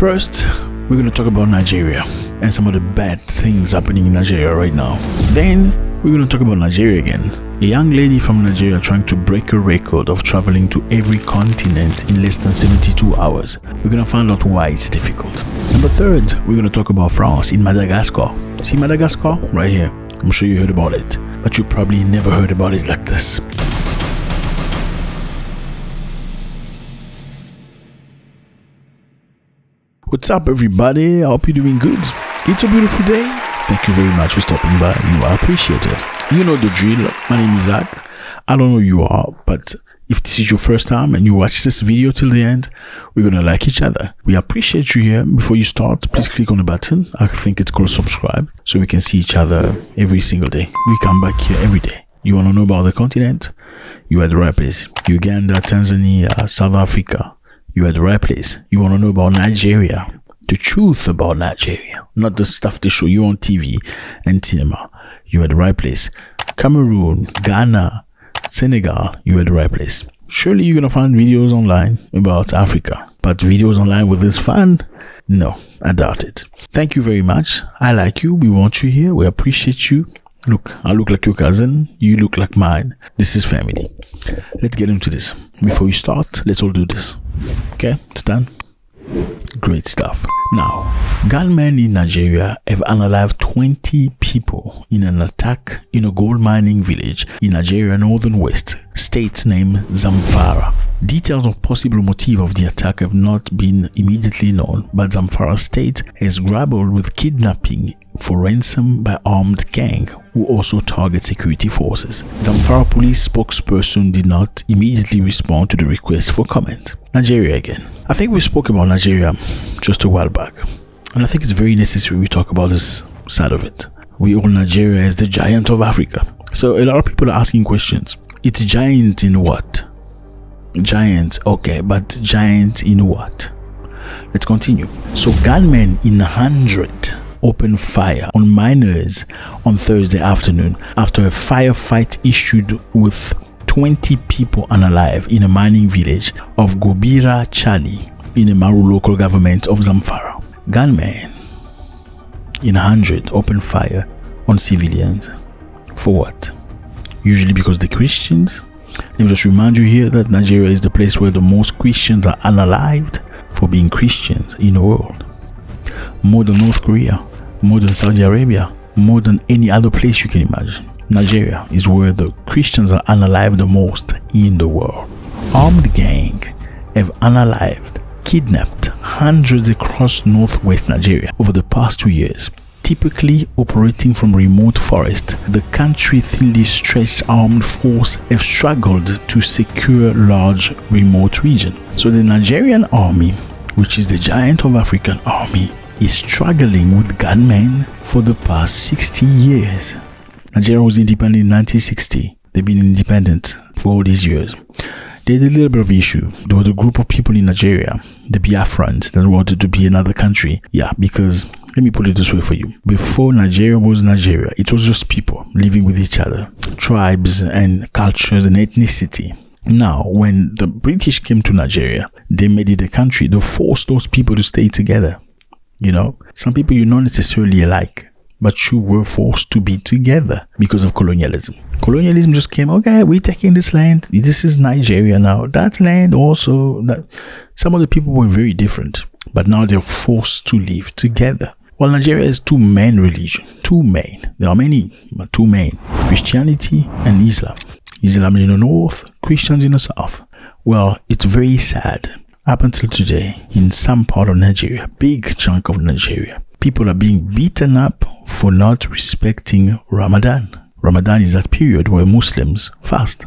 First, we're going to talk about Nigeria and some of the bad things happening in Nigeria right now. Then, we're going to talk about Nigeria again. A young lady from Nigeria trying to break a record of traveling to every continent in less than 72 hours. We're going to find out why it's difficult. Number third, we're going to talk about France in Madagascar. See Madagascar? Right here. I'm sure you heard about it, but you probably never heard about it like this. What's up, everybody? I hope you're doing good. It's a beautiful day. Thank you very much for stopping by. You are appreciated. You know the drill. My name is Zack. I don't know who you are, but if this is your first time and you watch this video till the end, we're gonna like each other. We appreciate you here. Before you start, please click on the button. I think it's called subscribe, so we can see each other every single day. We come back here every day. You wanna know about the continent? You're at the right place. Uganda, Tanzania, South Africa. You're at the right place. You want to know about Nigeria, the truth about Nigeria, not the stuff they show you on TV and cinema. You're at the right place. Cameroon, Ghana, Senegal, you're at the right place. Surely you're going to find videos online about Africa, but videos online with this fun? No, I doubt it. Thank you very much. I like you. We want you here. We appreciate you. Look, I look like your cousin. You look like mine. This is family. Let's get into this. Before we start, let's all do this. Okay, it's done. Great stuff. Now, gunmen in Nigeria have unalived 20 people in an attack in a gold mining village in Nigeria northern west state named Zamfara. Details of possible motive of the attack have not been immediately known, but Zamfara state has grappled with kidnapping for ransom by armed gang who also target security forces. Zamfara police spokesperson did not immediately respond to the request for comment. Nigeria again. I think we spoke about Nigeria just a while back, and I think it's very necessary we talk about this side of it. We all Nigeria as the giant of Africa. So a lot of people are asking questions. It's giant in what? Giant, okay, but giant in what? Let's continue. So gunmen in 100 opened fire on miners on Thursday afternoon after a firefight issued with 20 people unalive in a mining village of Gobira Chali in the Maru local government of Zamfara. Gunmen in 100 opened fire on civilians. For what? Usually because they're Christians. Let me just remind you here that Nigeria is the place where the most Christians are unalived for being Christians in the world. More than North Korea, more than Saudi Arabia, more than any other place you can imagine. Nigeria is where the Christians are unalived the most in the world. Armed gang have unalived, kidnapped hundreds across northwest Nigeria over the past 2 years. Typically operating from remote forest, the country's thinly stretched armed force have struggled to secure large remote regions. So the Nigerian army, which is the giant of African army, is struggling with gunmen for the past 60 years. Nigeria was independent in 1960. They've been independent for all these years. There's a little bit of issue. There was a group of people in Nigeria, the Biafrans, that wanted to be another country. Yeah, because let me put it this way for you. Before Nigeria was Nigeria, it was just people living with each other, tribes and cultures and ethnicity. Now, when the British came to Nigeria, they made it a country. They forced those people to stay together. You know, some people you're not necessarily alike, but you were forced to be together because of colonialism. Colonialism just came, okay, we're taking this land. This is Nigeria now. That land also, that some of the people were very different, but now they're forced to live together. Well, Nigeria has two main religions. Two main. There are many, but two main. Christianity and Islam. Islam in the north, Christians in the south. Well, it's very sad. Up until today, in some part of Nigeria, big chunk of Nigeria, people are being beaten up for not respecting Ramadan. Ramadan is that period where Muslims fast.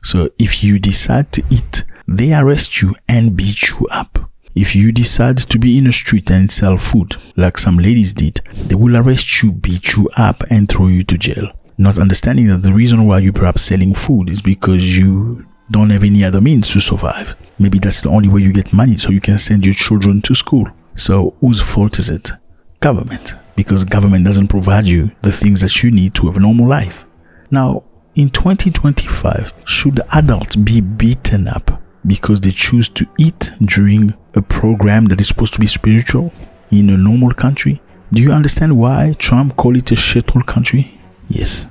So if you decide to eat, they arrest you and beat you up. If you decide to be in the street and sell food, like some ladies did, they will arrest you, beat you up, and throw you to jail. Not understanding that the reason why you're perhaps selling food is because you don't have any other means to survive. Maybe that's the only way you get money so you can send your children to school. So whose fault is it? Government. Because government doesn't provide you the things that you need to have a normal life. Now, in 2025, should adults be beaten up because they choose to eat during a program that is supposed to be spiritual in a normal country? Do you understand why Trump called it a shithole country? Yes.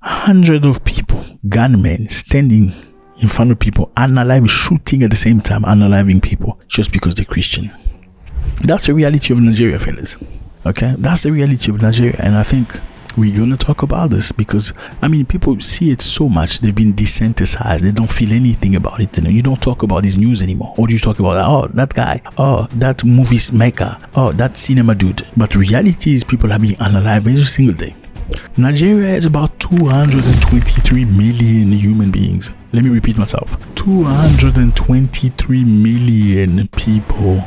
Hundreds of people, gunmen, standing in front of people, unaliving, shooting at the same time, unaliving people just because they're Christian. That's the reality of Nigeria, fellas. Okay? That's the reality of Nigeria. And I think we're going to talk about this because, people see it so much. They've been desensitized. They don't feel anything about it. You don't talk about this news anymore. Or do you talk about, oh, that guy, oh, that movie maker, oh, that cinema dude. But reality is people are being unalived every single day. Nigeria is about 223 million human beings. Let me repeat myself. 223 million people.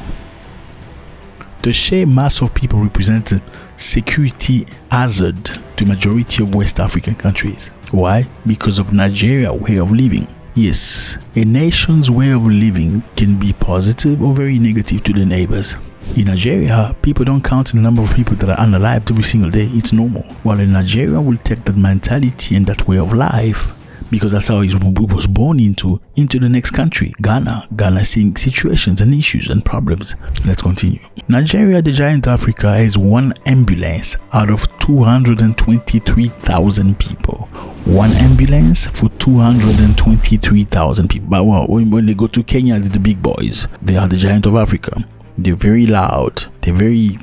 The sheer mass of people represents a security hazard to the majority of West African countries. Why? Because of Nigeria's way of living. Yes, a nation's way of living can be positive or very negative to the neighbors. In Nigeria, people don't count the number of people that are unalived every single day. It's normal. While in Nigeria, will take that mentality and that way of life because that's how he was born into the next country, Ghana. Ghana seeing situations and issues and problems. Let's continue. Nigeria, the giant Africa, has one ambulance out of 223,000 people. One ambulance for 223,000 people. But when they go to Kenya, they're the big boys. They are the giant of Africa. They're very loud. They're very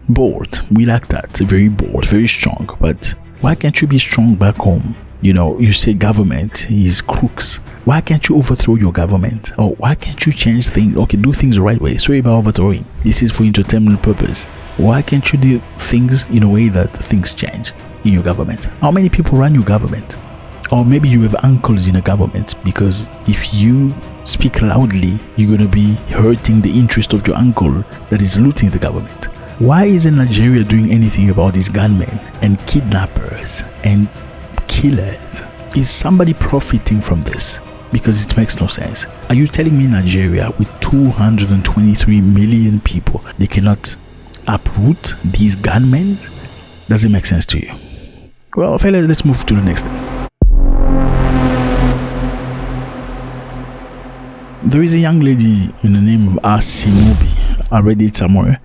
bold. We like that. They're very bold, very strong. But why can't you be strong back home? You say government is crooks. Why can't you overthrow your government? Or why can't you change things? Okay, do things the right way. Sorry about overthrowing. This is for entertainment purpose. Why can't you do things in a way that things change in your government? How many people run your government? Or maybe you have uncles in the government, because if you speak loudly, you're going to be hurting the interest of your uncle that is looting the government. Why isn't Nigeria doing anything about these gunmen and kidnappers and killers? Is somebody profiting from this? Because it makes no sense. Are you telling me Nigeria with 223 million people, they cannot uproot these gunmen? Does it make sense to you? Well, fellas, let's move to the next thing. There is a young lady in the name of Asimobi. I read it somewhere.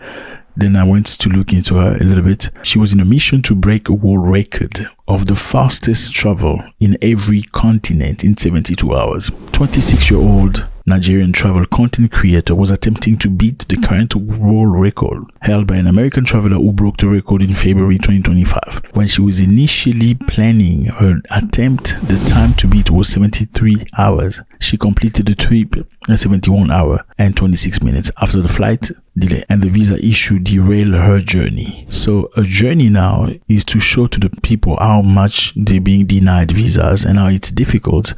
Then I went to look into her a little bit. She was in a mission to break a world record of the fastest travel in every continent in 72 hours. 26-year-old Nigerian travel content creator was attempting to beat the current world record held by an American traveler who broke the record in February 2025. When she was initially planning her attempt, the time to beat was 73 hours. She completed the trip in 71 hours and 26 minutes after the flight delay and the visa issue derailed her journey. So a journey now is to show to the people how much they're being denied visas and how it's difficult,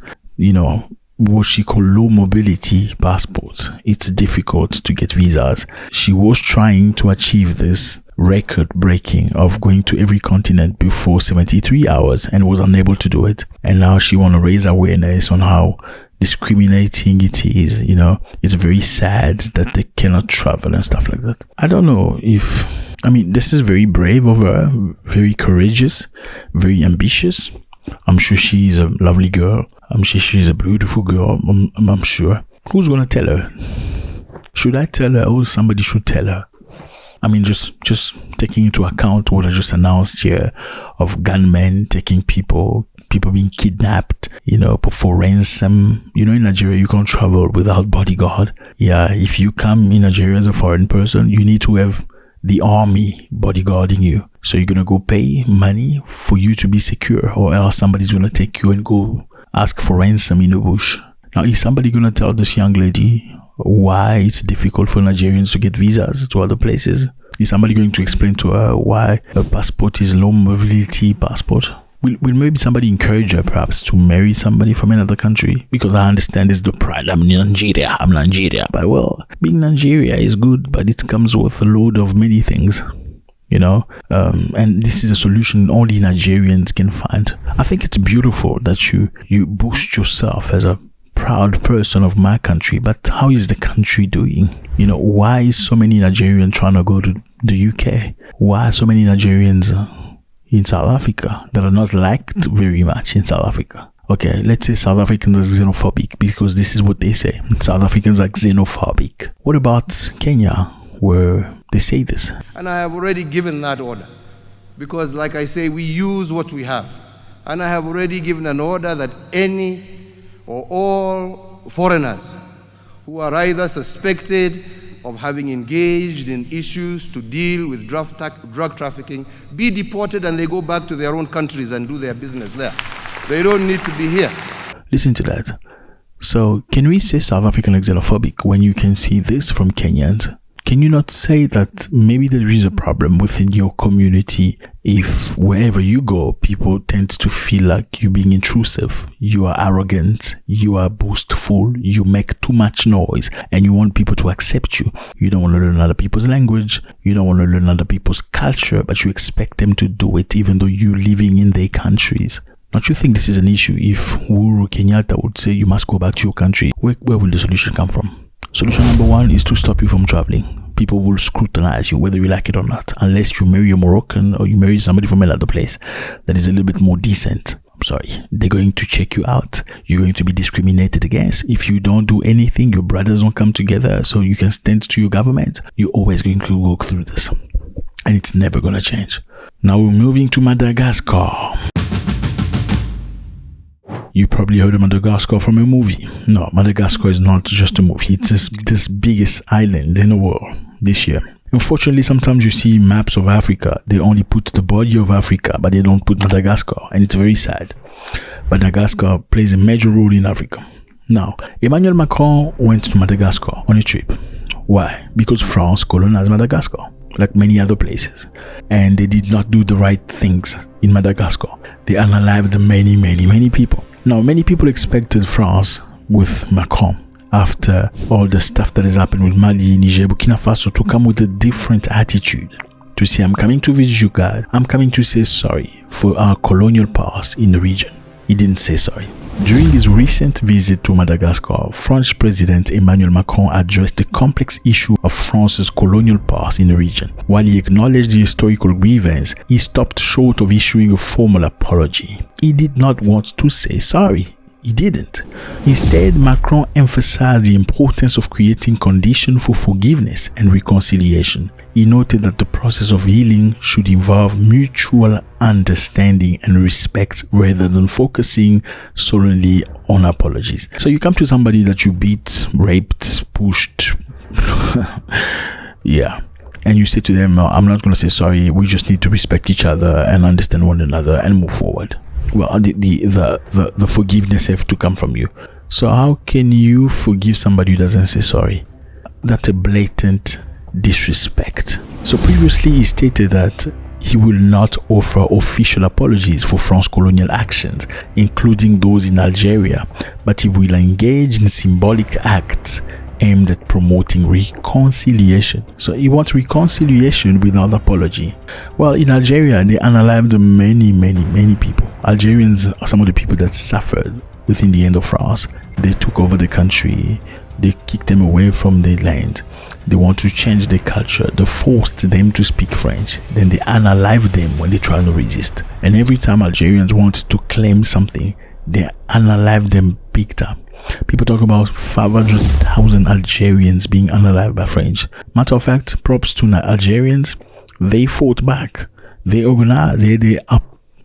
what she call low mobility passports. It's difficult to get visas. She was trying to achieve this record breaking of going to every continent before 73 hours and was unable to do it. And now she want to raise awareness on how discriminating it is. It's very sad that they cannot travel and stuff like that. I don't know if, this is very brave of her, very courageous, very ambitious. I'm sure she's a lovely girl. I'm sure she's a beautiful girl. I'm sure. Who's going to tell her? Should I tell her or somebody should tell her? Just taking into account what I just announced here of gunmen taking people being kidnapped, for ransom. In Nigeria, you can't travel without bodyguard. Yeah, if you come in Nigeria as a foreign person, you need to have the army bodyguarding you. So you're going to go pay money for you to be secure, or else somebody's going to take you and go ask for ransom in the bush. Now, is somebody going to tell this young lady why it's difficult for Nigerians to get visas to other places? Is somebody going to explain to her why a passport is low mobility passport? Will maybe somebody encourage her perhaps to marry somebody from another country? Because I understand it's the pride. I'm Nigeria. But being Nigeria is good, but it comes with a load of many things. And this is a solution only Nigerians can find. I think it's beautiful that you boast yourself as a proud person of my country, but how is the country doing? Why is so many Nigerians trying to go to the UK? Why are so many Nigerians in South Africa that are not liked very much in South Africa? Okay, let's say South Africans are xenophobic because this is what they say. South Africans are xenophobic. What about Kenya, where they say this? And I have already given that order because, like I say, we use what we have. And I have already given an order that any or all foreigners who are either suspected of having engaged in issues to deal with drug trafficking be deported and they go back to their own countries and do their business there. They don't need to be here. Listen to that. So can we say South African is xenophobic when you can see this from Kenyans? Can you not say that maybe there is a problem within your community if wherever you go, people tend to feel like you're being intrusive, you are arrogant, you are boastful, you make too much noise, and you want people to accept you. You don't want to learn other people's language, you don't want to learn other people's culture, but you expect them to do it even though you're living in their countries. Don't you think this is an issue if Uhuru Kenyatta would say you must go back to your country? Where will the solution come from? Solution number one is to stop you from traveling. People will scrutinize you whether you like it or not, unless you marry a Moroccan or you marry somebody from another place that is a little bit more decent. I'm sorry, they're going to check you out. You're going to be discriminated against. If you don't do anything, your brothers don't come together so you can stand to your government. You're always going to go through this, and it's never going to change. Now we're moving to Madagascar. You probably heard of Madagascar from a movie. No, Madagascar is not just a movie. It's this biggest island in the world this year. Unfortunately, sometimes you see maps of Africa. They only put the body of Africa, but they don't put Madagascar. And it's very sad. Madagascar plays a major role in Africa. Now, Emmanuel Macron went to Madagascar on a trip. Why? Because France colonized Madagascar, like many other places. And they did not do the right things in Madagascar. They unalived many people. Now, many people expected France with Macron, after all the stuff that has happened with Mali, Niger, Burkina Faso, to come with a different attitude. To say, I'm coming to visit you guys. I'm coming to say sorry for our colonial past in the region. He didn't say sorry. During his recent visit to Madagascar, French President Emmanuel Macron addressed the complex issue of France's colonial past in the region. While he acknowledged the historical grievance, he stopped short of issuing a formal apology. He did not want to say sorry. He didn't. Instead, Macron emphasized the importance of creating conditions for forgiveness and reconciliation. He noted that the process of healing should involve mutual understanding and respect rather than focusing solely on apologies. So you come to somebody that you beat, raped, pushed, yeah, and you say to them, no, I'm not going to say sorry, we just need to respect each other and understand one another and move forward. Well, the forgiveness have to come from you. So how can you forgive somebody who doesn't say sorry? That's a blatant disrespect. So previously he stated that he will not offer official apologies for France's colonial actions, including those in Algeria, but he will engage in symbolic acts aimed at promoting reconciliation. So he wants reconciliation without apology. Well, in Algeria, they unalived many people. Algerians are some of the people that suffered within the end of France. They took over the country. They kicked them away from their land. They want to change their culture. They forced them to speak French. Then they unalived them when they try to resist. And every time Algerians want to claim something, they unalive them big time. People talk about 500,000 Algerians being unalived by French. Matter of fact, props to Algerians. They fought back. They organized. They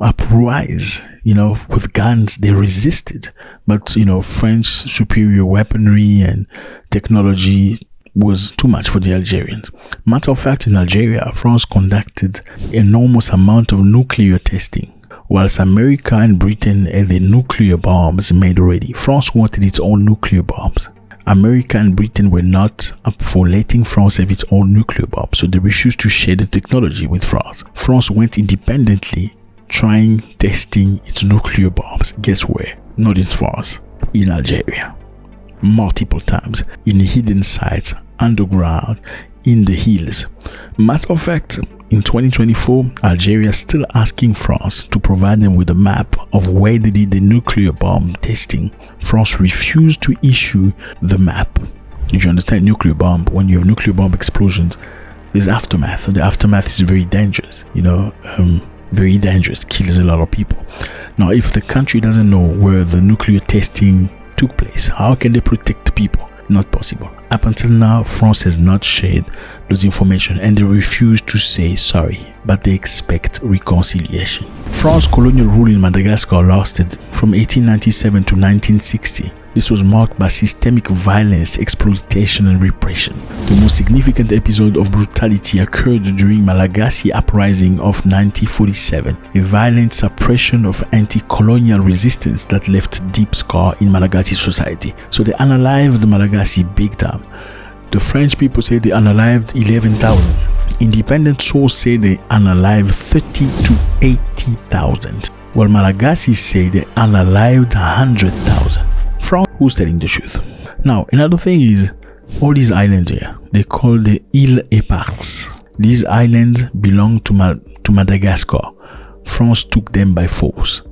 uprise, with guns. They resisted. But, French superior weaponry and technology was too much for the Algerians. Matter of fact, in Algeria, France conducted enormous amount of nuclear testing. Whilst America and Britain had their nuclear bombs made already, France wanted its own nuclear bombs. America and Britain were not up for letting France have its own nuclear bombs, so they refused to share the technology with France. France went independently, testing its nuclear bombs. Guess where? Not in France, in Algeria. Multiple times, in hidden sites, underground, in the hills. Matter of fact, in 2024, Algeria is still asking France to provide them with a map of where they did the nuclear bomb testing. France refused to issue the map. If you understand nuclear bomb, when you have nuclear bomb explosions, there's aftermath. The aftermath is very dangerous. very dangerous, kills a lot of people. Now, if the country doesn't know where the nuclear testing took place, how can they protect people? Not possible. Up until now, France has not shared those information and they refuse to say sorry, but they expect reconciliation. France's colonial rule in Madagascar lasted from 1897 to 1960. This was marked by systemic violence, exploitation and repression. The most significant episode of brutality occurred during Malagasy uprising of 1947, a violent suppression of anti-colonial resistance that left deep scar in Malagasy society. So they unalived Malagasy big time. The French people say they unalived 11,000. Independent sources say they unalived 30 to 80,000. While Malagasy say they unalived 100,000. France, who's telling the truth? Now, another thing is, all these islands here, they call the Îles Éparses. These islands belong to Madagascar. France took them by force.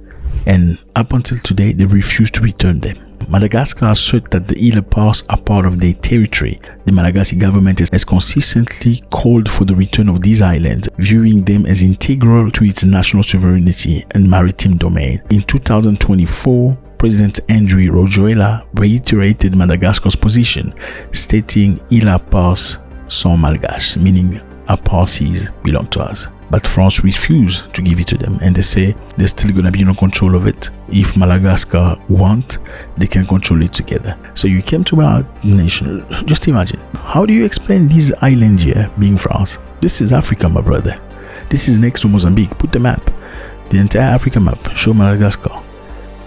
And up until today, they refuse to return them. Madagascar asserts that the Îles Éparses are part of their territory. The Malagasy government has consistently called for the return of these islands, viewing them as integral to its national sovereignty and maritime domain. In 2024, President Andry Rajoelina reiterated Madagascar's position, stating Îles Éparses sont malgaches, meaning our Parsis belong to us. But France refused to give it to them, and they say they're still gonna be in control of it. If Madagascar want, they can control it together. So you came to our nation. Just imagine, how do you explain these islands here being France? This is Africa, my brother. This is next to Mozambique. Put the map, the entire Africa map. Show Madagascar.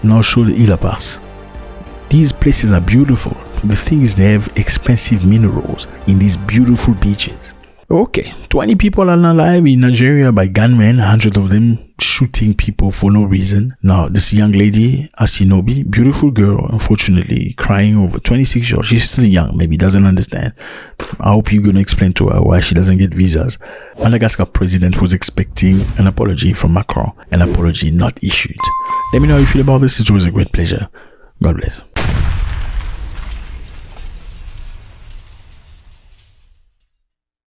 Now show the Îles Éparses. These places are beautiful. The thing is, they have expensive minerals in these beautiful beaches. Okay, 20 people are alive in Nigeria by gunmen, 100 of them shooting people for no reason. Now, this young lady, Asinobi, beautiful girl, unfortunately, crying over 26 years old. She's still young, maybe doesn't understand. I hope you're going to explain to her why she doesn't get visas. Madagascar president was expecting an apology from Macron, an apology not issued. Let me know how you feel about this. It's always a great pleasure. God bless.